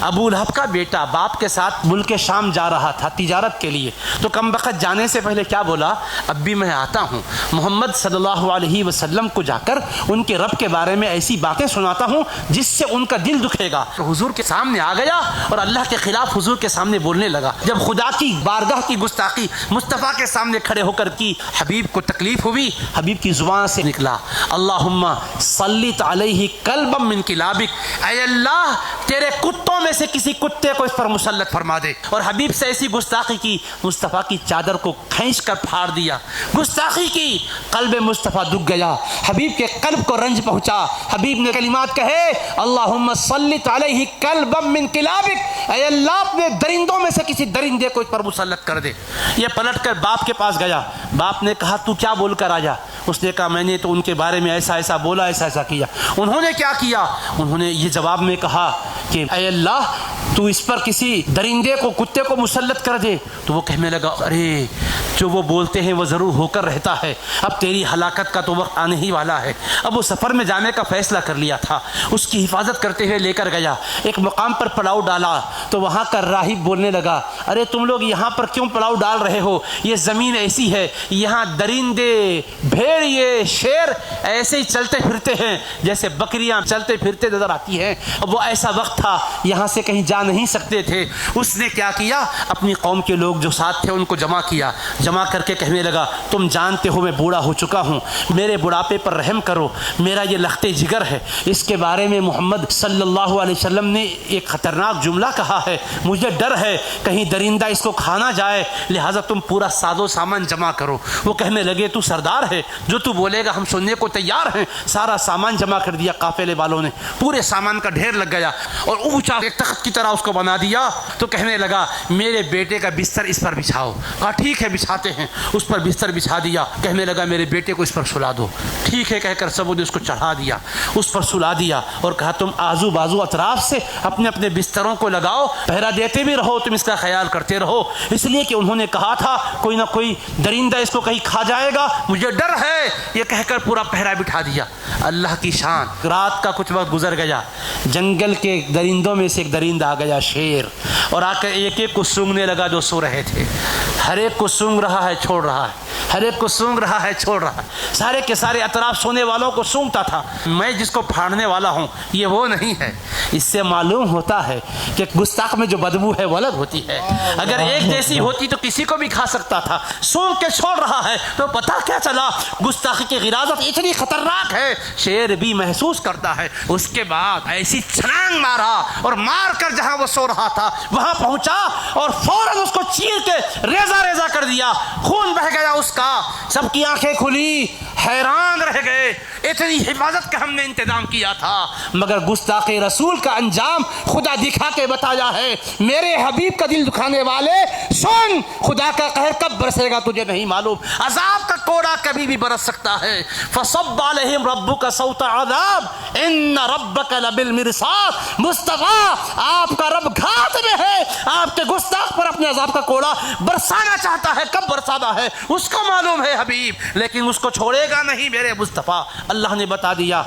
ابو لہب کا بیٹا باپ کے ساتھ ملک شام جا رہا تھا تجارت کے لیے، تو کم بخت جانے سے پہلے کیا بولا؟ اب بھی میں آتا ہوں، محمد صلی اللہ علیہ وسلم کو جا کر ان کے رب کے بارے میں ایسی باتیں سناتا ہوں جس سے ان کا دل دکھے گا۔ تو حضور کے سامنے آ گیا اور اللہ کے خلاف حضور کے سامنے بولنے لگا۔ جب خدا کی بارگاہ کی گستاخی مصطفیٰ کے سامنے کھڑے ہو کر کی، حبیب کو تکلیف ہوئی، حبیب کی زبان سے نکلا اللہم سلط علیہ کلبا من کلابک، اے اللہ تیرے کتوں میں سے کسی کتے کو اس پر مسلط فرما دے۔ اور حبیب سے ایسی گستاخی کی، مصطفیٰ کی چادر کو کھینچ کر پھاڑ دیا، گستاخی کی۔ قلب مصطفیٰ دکھ گیا، حبیب کے قلب کو رنج پہنچا۔ حبیب نے کلمات کہے اللہم سلط علیہ کلبا من کلابک، اے اللہ اپنے درندوں میں سے کسی درندے کو اس پر مسلط کر دے۔ یہ پلٹ کر باپ کے پاس گیا، باپ نے کہا تو کیا بول کر آیا؟ اس نے کہا میں نے تو ان کے بارے میں ایسا ایسا بولا، ایسا ایسا کیا۔ انہوں نے کیا کیا؟ انہوں نے یہ جواب میں کہا کہ اے اللہ تو اس پر کسی درندے کو کتے کو مسلط کر دے۔ تو وہ کہنے لگا ارے جو وہ بولتے ہیں وہ ضرور ہو کر رہتا ہے، اب تیری ہلاکت کا تو وقت آنے ہی والا ہے۔ اب وہ سفر میں جانے کا فیصلہ کر لیا تھا، اس کی حفاظت کرتے ہوئے لے کر گیا، ایک مقام پر پڑاؤ ڈالا تو وہاں کا راہب بولنے لگا ارے تم لوگ یہاں پر کیوں پڑاؤ ڈال رہے ہو؟ یہ زمین ایسی ہے، یہاں درندے بھیڑیے شیر ایسے ہی چلتے پھرتے ہیں جیسے بکریاں چلتے پھرتے نظر آتی ہیں۔ اب وہ ایسا وقت تھا یہاں سے کہیں جا نہیں سکتے تھے۔ اس نے کیا کیا؟ اپنی قوم کے لوگ جو ساتھ تھے ان کو جمع کیا، جمع کر کے کہنے لگا تم جانتے ہو میں بوڑھا ہو چکا ہوں، میرے بڑھاپے پر رحم کرو، میرا یہ لخت جگر ہے۔ اس کے بارے میں محمد صلی اللہ علیہ وسلم نے ایک خطرناک جملہ کہا ہے، مجھے ڈر ہے کہیں درندہ اس کو کھانا جائے، لہٰذا تم پورا ساز و سامان جمع کرو۔ وہ کہنے لگے تو سردار ہے، جو تو بولے گا ہم سننے کو تیار ہیں۔ سارا سامان جمع کر دیا قافلے والوں نے، پورے سامان کا ڈھیر لگ گیا اور اونچا ایک تخت کی طرح اس کو بنا دیا۔ تو کہنے لگا میرے بیٹے کا بستر اس پر بچھاؤ۔ کہا ٹھیک ہے بچھاتے ہیں، اس پر بستر بچھا دیا۔ کہنے لگا میرے بیٹے کو اس پر سلا دو۔ ٹھیک ہے کہہ کر سب نے اس کو چڑھا دیا، اس پر سلا دیا اور کہا تم آزو بازو اطراف سے اپنے اپنے بستروں کو لگاؤ، پہرا دیتے بھی رہو، تم اس کا خیال کرتے رہو، اس لیے کہ انہوں نے کہا تھا کوئی نہ کوئی درندہ اس کو کہیں کھا جائے گا، مجھے ڈر ہے۔ یہ کہہ کر پورا پہرا بٹھا دیا۔ اللہ کی شان، رات کا کچھ وقت گزر گیا، جنگل کے درندوں میں سے ایک درندہ آ گیا شیر، اور آ کر ایک ایک کو سونگنے لگا جو سو رہے تھے۔ ہر ایک کو سونگ رہا ہے چھوڑ رہا ہے، ہر ایک کو سونگ رہا ہے چھوڑ رہا ہے، سارے کے سارے اطراف سونے والوں کو سونگتا تھا۔ میں جس کو پھاڑنے والا ہوں یہ وہ نہیں ہے۔ اس سے معلوم ہوتا ہے کہ گستاخ میں جو بدبو ہے وہ الگ ہوتی ہے، اگر ایک جیسی ہوتی تو کسی کو بھی کھا سکتا تھا۔ سونگ کے چھوڑ رہا ہے تو پتہ کیا چلا گستاخی کی غراضت اتنی خطرناک ہے، شیر بھی محسوس کرتا ہے۔ اس کے بعد ایسی چھلانگ مارا اور مار کر جہاں وہ سو رہا تھا وہاں پہنچا اور فوراً اس کو چیر کے ریزہ ریزہ کر دیا، خون بہہ گیا اس کا۔ سب کی آنکھیں کھلی، حیران رہ گئے، اتنی حفاظت کا ہم نے انتظام کیا تھا، مگر گستاخ رسول کا انجام خدا دکھا کے بتایا ہے۔ میرے حبیب کا دل دکھانے والے سن، خدا کا قہر کب برسے گا تجھے نہیں معلوم، عذاب کا کوڑا کبھی بھی برس سکتا ہے۔ فصب علیہم ربک صوت عذاب ان ربک لبالمرصاد، مصطفیٰ آپ کا رب گھات میں ہے، آپ کے گستاخ پر اپنے عذاب کا کوڑا برسانا چاہتا ہے، کب برسانا ہے اس کو معلوم ہے حبیب، لیکن اس کو چھوڑے گا نہیں میرے مصطفیٰ۔ اللہ نے بتا دیا